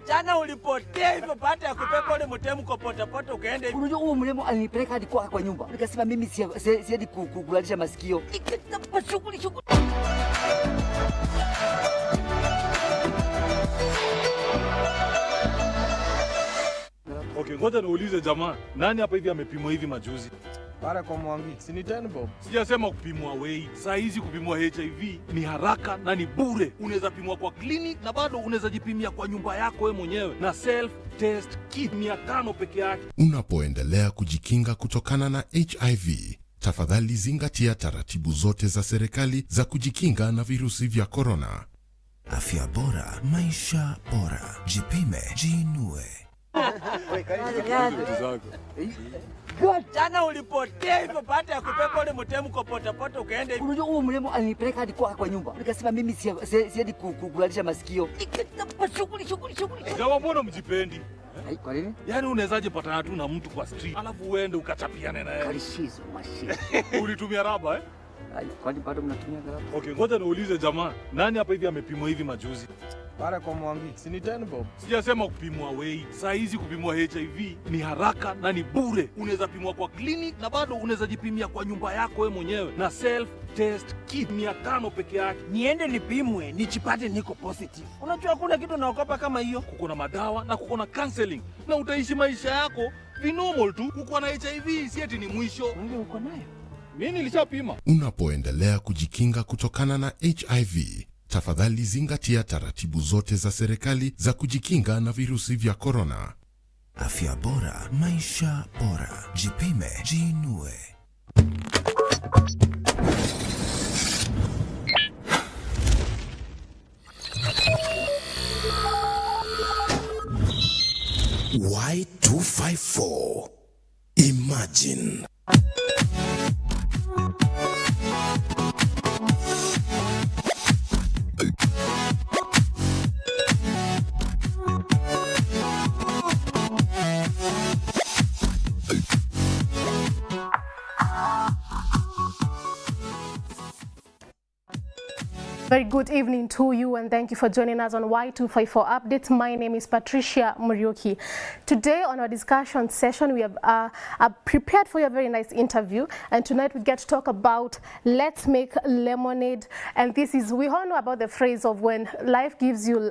Jana ulipotea hivyo baada ya kupepa ule mtemu kwa potapota ukaenda hivyo. Unajua huo mrembo alinipeleka hadi kwa nyumba. Nikasema mimi siedi kulalisha masikio. Nikatapa shughuli. Okay, ngoja niulize jamaa, nani hapa hivi amepimwa hivi majuzi? Para kwa Mwangi, si ni 10 bob? Sijasema kupimwa weight. Saa hizi kupimwa HIV ni haraka na ni bure. Unaweza pimwa kwa clinic na bado unaweza jipimia kwa nyumba yako wewe mwenyewe na self test kit 500 peke yake. Unapoendelea kujikinga kutokana na HIV, tafadhali zingatia taratibu zote za serikali za kujikinga na virusi vya corona. Afya bora, maisha bora. Jipime, jiinue. Jana ulipotea hivyo baada ya kupepa ule mtemu kwa potapota ukaenda hivyo. Unajua huo mrembo alinipeleka hadi kwa nyumba. Nikasema mimi siedi kulalisha masikio. Nikatapa shughuli. Jamaa, mbona mjipendi? Kwa nini? Yaani unawezaje patana tu na mtu kwa street alafu uende ukachapiane naye? Kalishizo mashine. Ulitumia raba eh? Kwani bado mnatumia raba? Okay, ngoja niulize jamaa, nani hapa hivi amepimwa hivi majuzi? Para kwa Mwangi, si ni 10 bob? Sijasema kupimwa weight. Saa hizi kupimwa HIV ni haraka na ni bure. Unaweza pimwa kwa clinic na bado unaweza jipimia kwa nyumba yako wewe mwenyewe na self test kit 500 peke yake. Niende nipimwe, nichipate niko positive. Unajua kuna kitu naogopa kama hiyo. Kuko na madawa na kuko na counseling na utaishi maisha yako normal tu. Kuko na HIV si eti ni mwisho. Wewe uko nayo? Mimi nilishapima. Unapoendelea kujikinga kutokana na HIV, tafadhali zingatia taratibu zote za serikali za kujikinga na virusi vya corona. Afya bora, maisha bora. Jipime, jiinue. Y254. Imagine. Very good evening to you, and thank you for joining us on Y254 Updates. My name is Patricia Muriuki. Today on our discussion session, we have prepared for you a very nice interview, and tonight we get to talk about let's make lemonade. And this is, we all know about the phrase of when life gives you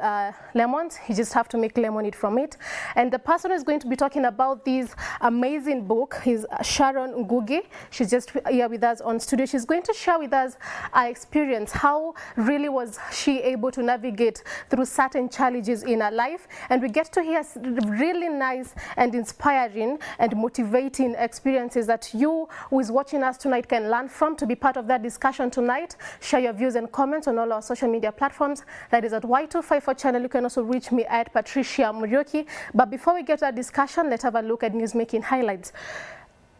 lemons, you just have to make lemonade from it. And the person who is going to be talking about this amazing book is Sharon Ngugi. She's just here with us on studio. She's going to share with us our experience, how really was she able to navigate through certain challenges in her life, and we get to hear really nice and inspiring and motivating experiences that you who is watching us tonight can learn from. To be part of that discussion tonight, share your views and comments on all our social media platforms. That is at Y254 channel. You can also reach me at Patricia Muriuki. But before we get to that discussion, let's have a look at newsmaking highlights.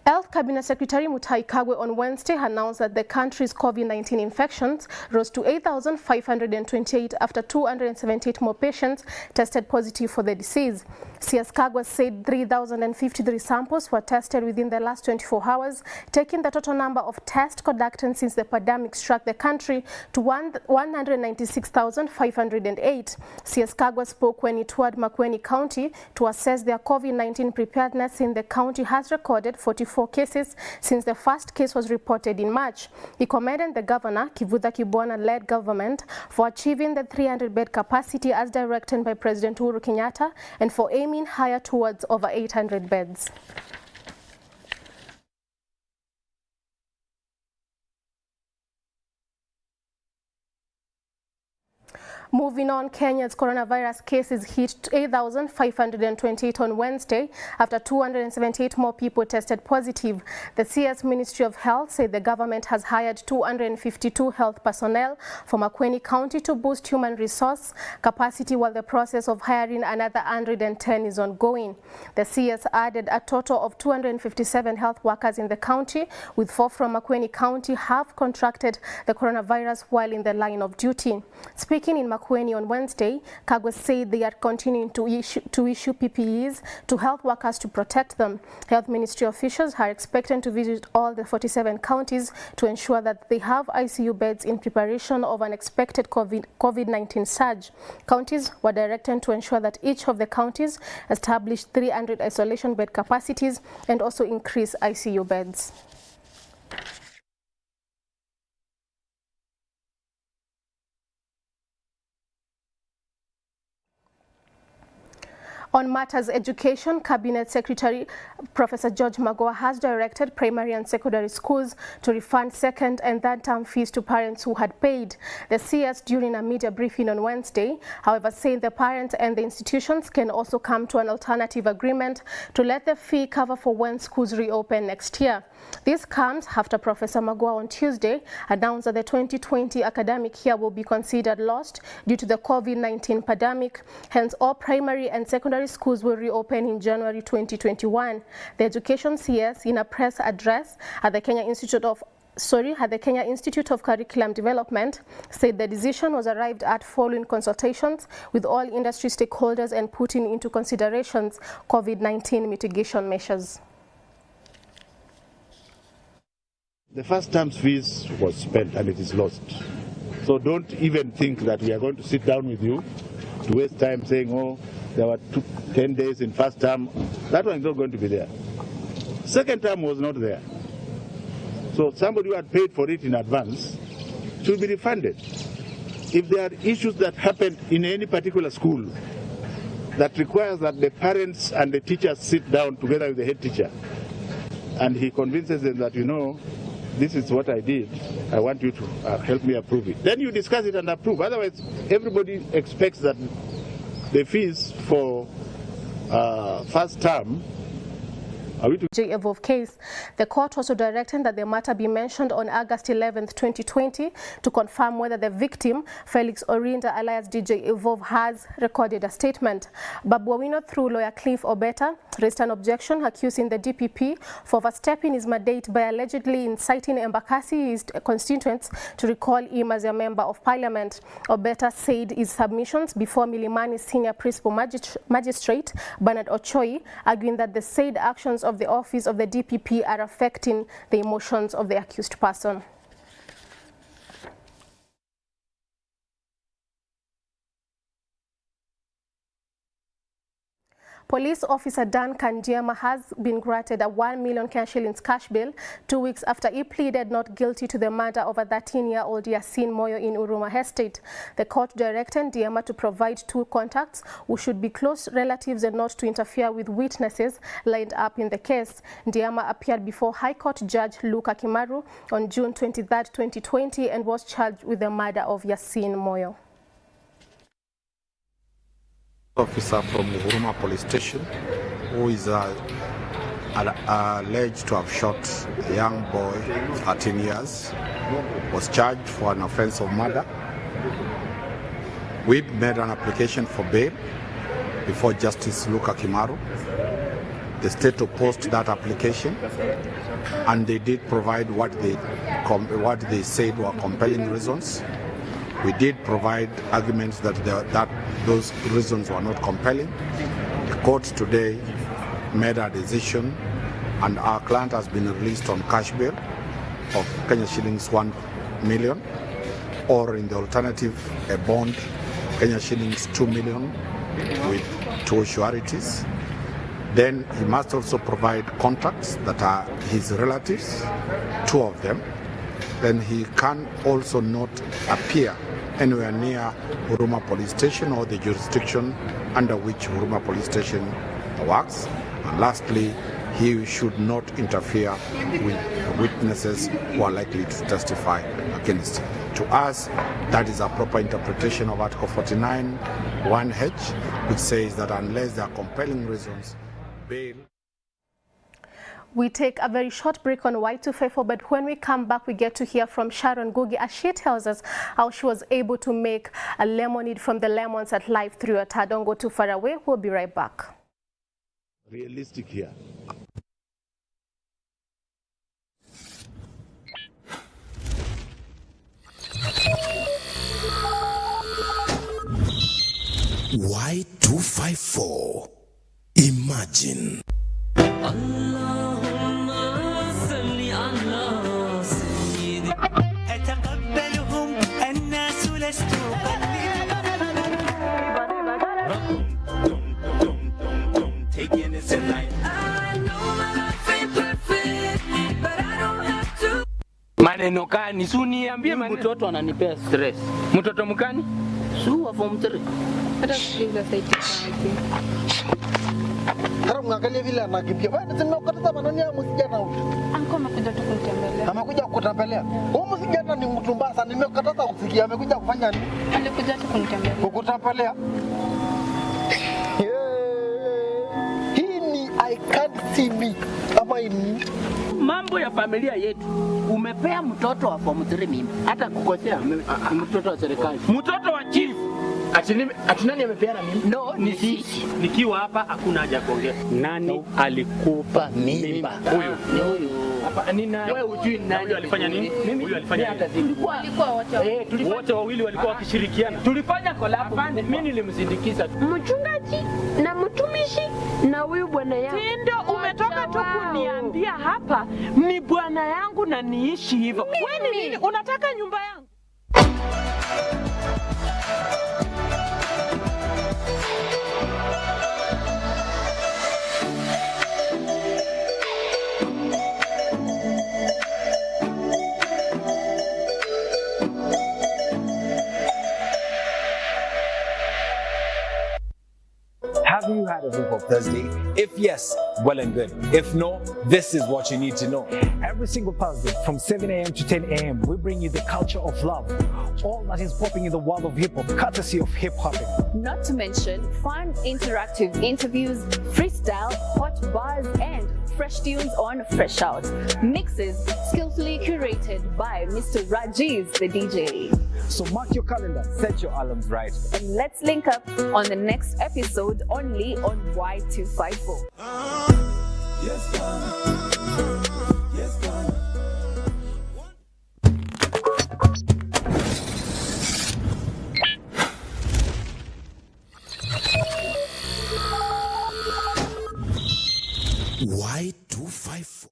Health Cabinet Secretary Mutahi Kagwe on Wednesday announced that the country's COVID-19 infections rose to 8,528 after 278 more patients tested positive for the disease. CS Kagwe said 3,053 samples were tested within the last 24 hours, taking the total number of tests conducted since the pandemic struck the country to 196,508. CS Kagwe spoke when he toured Makueni County to assess their COVID-19 preparedness. In the county has recorded 44 cases since the first case was reported in March. He commended the governor, Kivutha Kibwana-led government, for achieving the 300-bed capacity as directed by President Uhuru Kenyatta and for aiming higher towards over 800 beds. Moving on, Kenya's coronavirus cases hit 8,528 on Wednesday after 278 more people tested positive. The CS Ministry of Health said the government has hired 252 health personnel from Makueni County to boost human resource capacity, while the process of hiring another 110 is ongoing. The CS added a total of 257 health workers in the county, with 4 from Makueni County have contracted the coronavirus while in the line of duty. Speaking in Makueni on Wednesday, Kagwe said they are continuing to issue PPEs to health workers to protect them. Health Ministry officials are expected to visit all the 47 counties to ensure that they have ICU beds in preparation of an expected COVID-19 surge. Counties were directed to ensure that each of the counties establish 300 isolation bed capacities and also increase ICU beds. On matters education, Cabinet Secretary Professor George Magoha has directed primary and secondary schools to refund second and third term fees to parents who had paid. The CS during a media briefing on Wednesday, however, saying the parents and the institutions can also come to an alternative agreement to let the fee cover for when schools reopen next year. This comes after Professor Magoha on Tuesday announced that the 2020 academic year will be considered lost due to the COVID-19 pandemic. Hence, all primary and secondary schools will reopen in January 2021. The Education CS, in a press address at the Kenya Institute of Curriculum Development, said the decision was arrived at following consultations with all industry stakeholders and putting into considerations COVID-19 mitigation measures. The first term's fees was spent and it is lost. So don't even think that we are going to sit down with you to waste time saying, oh, there were 10 days in first term. That one is not going to be there. Second term was not there. So somebody who had paid for it in advance should be refunded. If there are issues that happen in any particular school that requires that the parents and the teachers sit down together with the head teacher, and he convinces them that, you know, this is what I did, I want you to help me approve it. Then you discuss it and approve. Otherwise, everybody expects that the fees for first term Evolve case. The court also directed that the matter be mentioned on August 11, 2020 to confirm whether the victim, Felix Orinda alias DJ Evolve, has recorded a statement. Babu Awino, through lawyer Cliff Obeta, raised an objection accusing the DPP for overstepping his mandate by allegedly inciting Embakasi, his constituents, to recall him as a member of parliament. Obeta said his submissions before Milimani's senior principal magistrate, Bernard Ochoi, arguing that the said actions of the office of the DPP are affecting the emotions of the accused person. Police officer Dan Kandiama has been granted a 1 million shillings cash bail 2 weeks after he pleaded not guilty to the murder of a 13-year-old Yasin Moyo in Uruma Estate. The court directed Ndiema to provide 2 contacts who should be close relatives and not to interfere with witnesses lined up in the case. Ndiema appeared before High Court Judge Luka Kimaru on June 23, 2020 and was charged with the murder of Yasin Moyo. Officer from the Huruma police station who is alleged to have shot a young boy, 13 years, was charged for an offense of murder. We made an application for bail before Justice Luka Kimaru. The state opposed that application, and they did provide what they said were compelling reasons. We did provide arguments that those reasons were not compelling. The court today made a decision, and our client has been released on cash bail of Kenya shillings 1 million, or in the alternative, a bond, Kenya shillings 2 million with 2 sureties. Then he must also provide contacts that are his relatives, 2 of them. Then he can also not appear anywhere near Huruma police station or the jurisdiction under which Huruma police station works. And lastly, he should not interfere with witnesses who are likely to testify against him. To us, that is a proper interpretation of Article 49(1)(h), which says that unless there are compelling reasons, bail. We take a very short break on Y254, but when we come back, we get to hear from Sharon Gugi as she tells us how she was able to make a lemonade from the lemons at Life through a tar. Don't go too far away. We'll be right back. Realistic here. Y254. Imagine. Maneno gani? Si uniambie maneno. Mtoto ananipea stress. Mtoto mkani? Su wa form 3. Hata sikiliza saiti yake. Kama mwangalie vile anakimbia. Wewe unasema ukataza maneno ya msijana huyu. Anko amekuja tu kunitembelea. Amekuja kukutembelea. Huyu msijana ni mtu mbaya sana. Nimekataza kusikia. Amekuja kufanya nini? Alikuja tu kunitembelea. Kukutembelea. Hii ni I can't see me. Ama ini. Mambo ya familia yetu. Umepea mtoto wa form 3 mimba. Hata kukosea mtoto wa serikali. Mtoto wa chief. Ati nani amepeana mimba? No, ni sisi. Nikiwa hapa hakuna haja kuongea. Nani alikupa mimba? Huyu. Ni huyu. Hapa ni nani? Wewe hujui nani? Huyu alifanya nini? Huyu alifanya nini? Walikuwa wote. Wote wawili walikuwa wakishirikiana. Tulifanya collab. Mimi nilimsindikiza. Mchungaji na mtumishi na huyu bwana yangu. Ndio umetoka tu kuniambia hapa ni bwana yangu na niishi hivyo. Wewe nini? Unataka nyumba yangu? Have you had a Hip Hop Thursday? If yes, well and good. If no, this is what you need to know. Every single Thursday from 7 a.m. to 10 a.m. we bring you the culture of love. All that is popping in the world of hip hop, courtesy of Hip Hopping. Not to mention fun, interactive interviews, freestyle, hot bars, and fresh tunes on Fresh Out. Mixes skillfully curated by Mr. Rajiv, the DJ. So mark your calendar, set your alarms right. And let's link up on the next episode only on Y254. Yes, yes, Y254.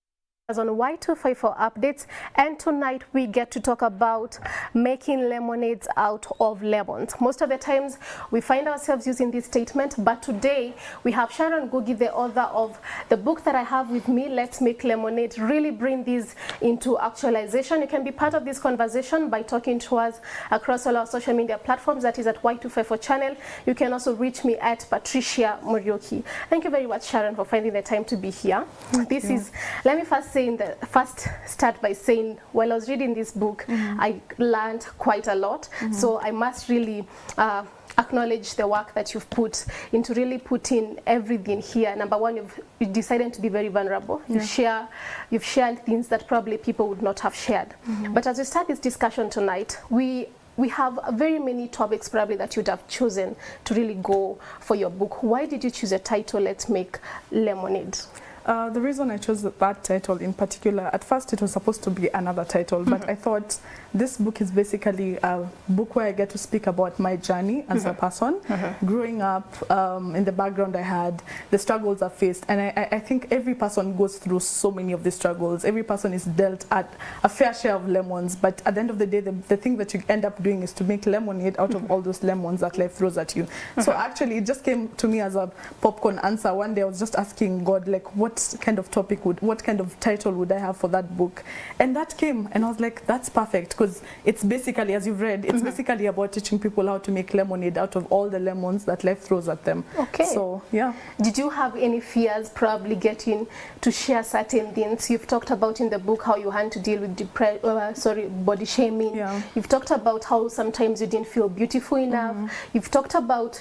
On Y254 updates, and tonight we get to talk about making lemonades out of lemons. Most of the times we find ourselves using this statement, but today we have Sharon Gogi, the author of the book that I have with me, Let's Make Lemonade, really bring these into actualization. You can be part of this conversation by talking to us across all our social media platforms, that is at Y254 channel. You can also reach me at Patricia Murioki. Thank you very much, Sharon, for finding the time to be here. Let me first start by saying, while I was reading this book, I learned quite a lot. So I must really acknowledge the work that you've put into really putting everything here. Number one, you've decided to be very vulnerable. Yeah. You've shared things that probably people would not have shared. But as we start this discussion tonight, we have very many topics probably that you'd have chosen to really go for your book. Why did you choose a title, Let's Make Lemonade? The reason I chose that title in particular, at first it was supposed to be another title, but I thought this book is basically a book where I get to speak about my journey as a person. Growing up, in the background I had, the struggles I faced, and I think every person goes through so many of these struggles. Every person is dealt at a fair share of lemons, but at the end of the day, the thing that you end up doing is to make lemonade out of all those lemons that life throws at you. So actually it just came to me as a popcorn answer. One day I was just asking God, like, what kind of title would I have for that book? And that came, and I was like, that's perfect, because it's basically, as you've read, it's basically about teaching people how to make lemonade out of all the lemons that life throws at them. Okay. So, yeah. Did you have any fears probably getting to share certain things? You've talked about in the book how you had to deal with body shaming. Yeah. You've talked about how sometimes you didn't feel beautiful enough. You've talked about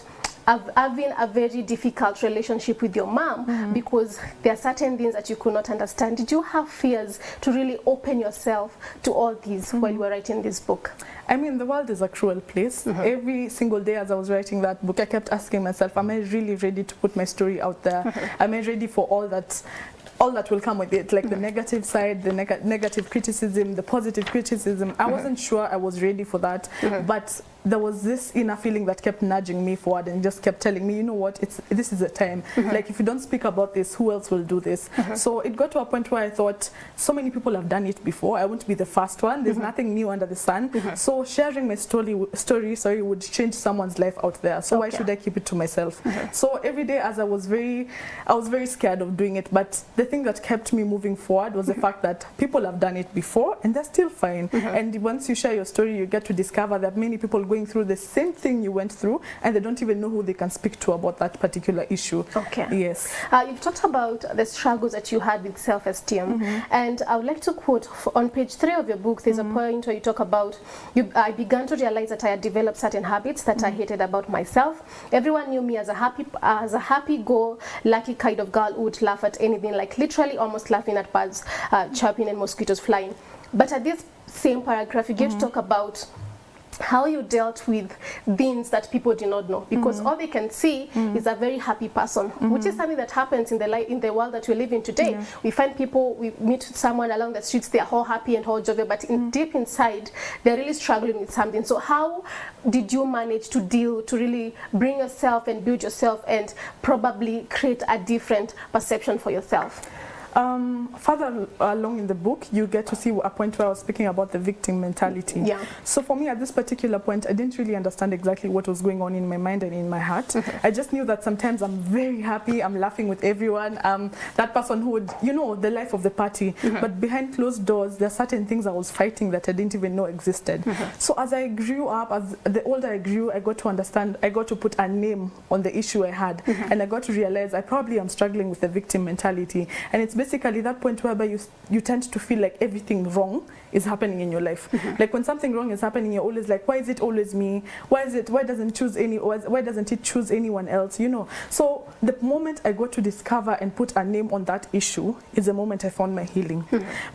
having a very difficult relationship with your mom because there are certain things that you could not understand. Did you have fears to really open yourself to all these while you were writing this book? I mean, the world is a cruel place. Every single day as I was writing that book, I kept asking myself, am I really ready to put my story out there? Am I ready for all that will come with it, like the negative side, the negative criticism, the positive criticism? I wasn't sure I was ready for that, but there was this inner feeling that kept nudging me forward and just kept telling me, you know what, this is the time. Like, if you don't speak about this, who else will do this? So it got to a point where I thought, so many people have done it before. I won't be the first one. There's nothing new under the sun. So sharing my story would change someone's life out there. So why should I keep it to myself? So every day, as I was very scared of doing it. But the thing that kept me moving forward was the fact that people have done it before and they're still fine. And once you share your story, you get to discover that many people going through the same thing you went through, and they don't even know who they can speak to about that particular issue. Okay. Yes. You've talked about the struggles that you had with self-esteem, and I would like to quote on page 3 of your book. There's a point where you talk about, I began to realize that I had developed certain habits that I hated about myself. Everyone knew me as a happy, go-lucky kind of girl who would laugh at anything, like literally almost laughing at birds chirping and mosquitoes flying. But at this same paragraph, you get to talk about how you dealt with things that people do not know, because all they can see is a very happy person, which is something that happens in the world that we live in today. We find people, we meet someone along the streets, they are all happy and all jovial, but deep inside they're really struggling with something. So how did you manage to really bring yourself and build yourself and probably create a different perception for yourself? Further along in the book, you get to see a point where I was speaking about the victim mentality. Yeah. So for me, at this particular point, I didn't really understand exactly what was going on in my mind and in my heart. I just knew that sometimes I'm very happy, I'm laughing with everyone, that person who would, you know, the life of the party. But behind closed doors, there are certain things I was fighting that I didn't even know existed. So as I grew up, as the older I grew, I got to understand, I got to put a name on the issue I had. And I got to realize I probably am struggling with the victim mentality. And it's basically that point whereby you tend to feel like everything wrong is happening in your life. Like when something wrong is happening, you're always like, why is it always me? Why doesn't it choose anyone else? You know. So the moment I got to discover and put a name on that issue is the moment I found my healing.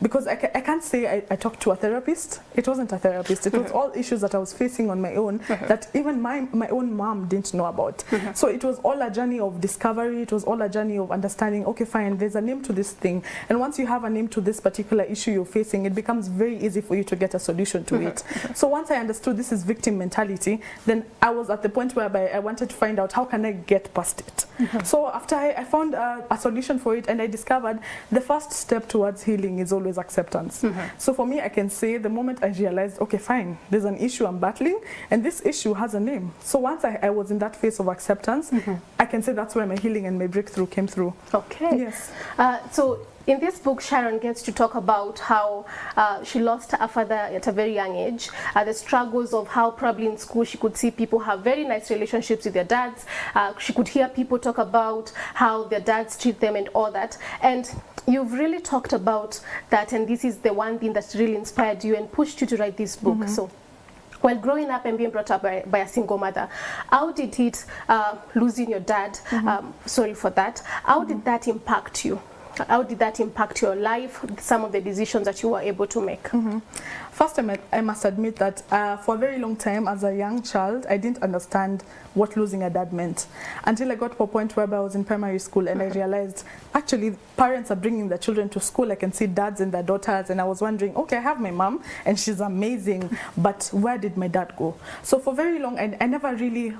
Because I can't say I talked to a therapist. It wasn't a therapist. It was all issues that I was facing on my own that even my own mom didn't know about. So it was all a journey of discovery. It was all a journey of understanding, okay, fine, there's a name to this thing. And once you have a name to this particular issue you're facing, it becomes very easy for you to get a solution to it. So once I understood this is victim mentality, then I was at the point whereby I wanted to find out how can I get past it. So after I found a solution for it, and I discovered the first step towards healing is always acceptance. So for me, I can say the moment I realized, okay, fine, there's an issue I'm battling, and this issue has a name. So once I was in that phase of acceptance, I can say that's where my healing and my breakthrough came through. Okay. Yes. So in this book, Sharon gets to talk about how she lost her father at a very young age, the struggles of how probably in school she could see people have very nice relationships with their dads. She could hear people talk about how their dads treat them and all that. And you've really talked about that, and this is the one thing that really inspired you and pushed you to write this book. So while growing up and being brought up by a single mother, how did it, losing your dad, sorry for that, how did that impact you? How did that impact your life, some of the decisions that you were able to make? First, I must admit that for a very long time as a young child, I didn't understand what losing a dad meant until I got to a point where I was in primary school and I realized actually parents are bringing their children to school. I can see dads and their daughters, and I was wondering, okay, I have my mom and she's amazing, but where did my dad go? So for very long, I never really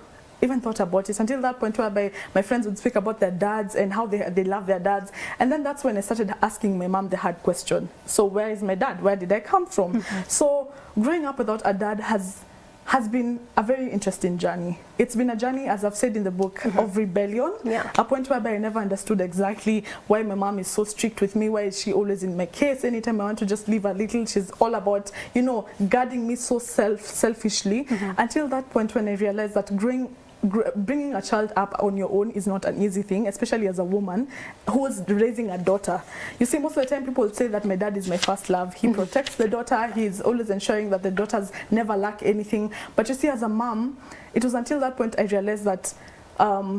even thought about it until that point where my friends would speak about their dads and how they love their dads. And then that's when I started asking my mom the hard question. So where is my dad? Where did I come from? So growing up without a dad has been a very interesting journey. It's been a journey, as I've said in the book, of rebellion. A point whereby I never understood exactly why my mom is so strict with me. Why is she always in my case? Anytime I want to just leave a little, she's all about, you know, guarding me so selfishly. Until that point when I realized that bringing a child up on your own is not an easy thing, especially as a woman who's raising a daughter. You see, most of the time people say that my dad is my first love. He protects the daughter. He's always ensuring that the daughters never lack anything. But you see, as a mom, it was until that point I realized that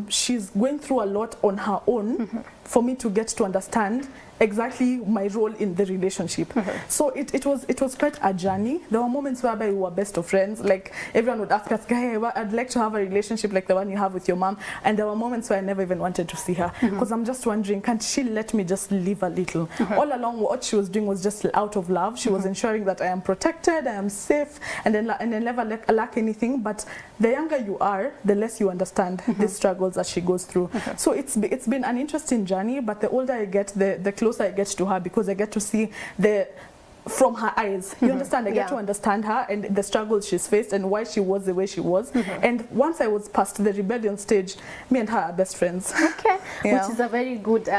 she's going through a lot on her own for me to get to understand exactly my role in the relationship. So it was quite a journey. There were moments whereby we were best of friends. Like everyone would ask us, "Hey, I'd like to have a relationship like the one you have with your mom." And there were moments where I never even wanted to see her because I'm just wondering, can't she let me just live a little? All along, what she was doing was just out of love. She was ensuring that I am protected, I am safe, and then never lack anything. But the younger you are, the less you understand the struggles that she goes through. So it's been an interesting journey. But the older I get, the closer I get to her, because I get to see from her eyes. You understand? I get to understand her and the struggles she's faced and why she was the way she was. And once I was past the rebellion stage, me and her are best friends. Okay, which is a very good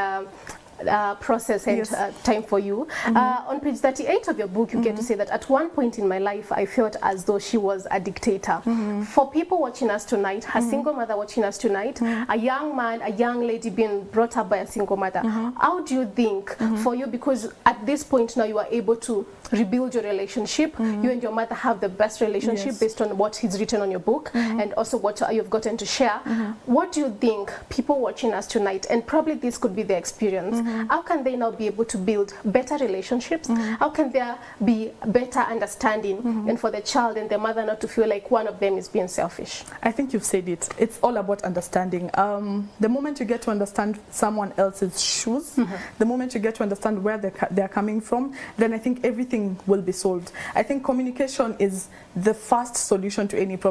process and time for you. On page 38 of your book, you get to say that at one point in my life, I felt as though she was a dictator. For people watching us tonight, a single mother watching us tonight, a young man, a young lady being brought up by a single mother, how do you think for you, because at this point now you are able to rebuild your relationship, you and your mother have the best relationship based on what is written on your book and also what you've gotten to share. What do you think people watching us tonight, and probably this could be their experience, how can they now be able to build better relationships? How can there be better understanding and for the child and the mother not to feel like one of them is being selfish? I think you've said it. It's all about understanding. The moment you get to understand someone else's shoes, the moment you get to understand where they're coming from, then I think everything will be solved. I think communication is the first solution to any problem.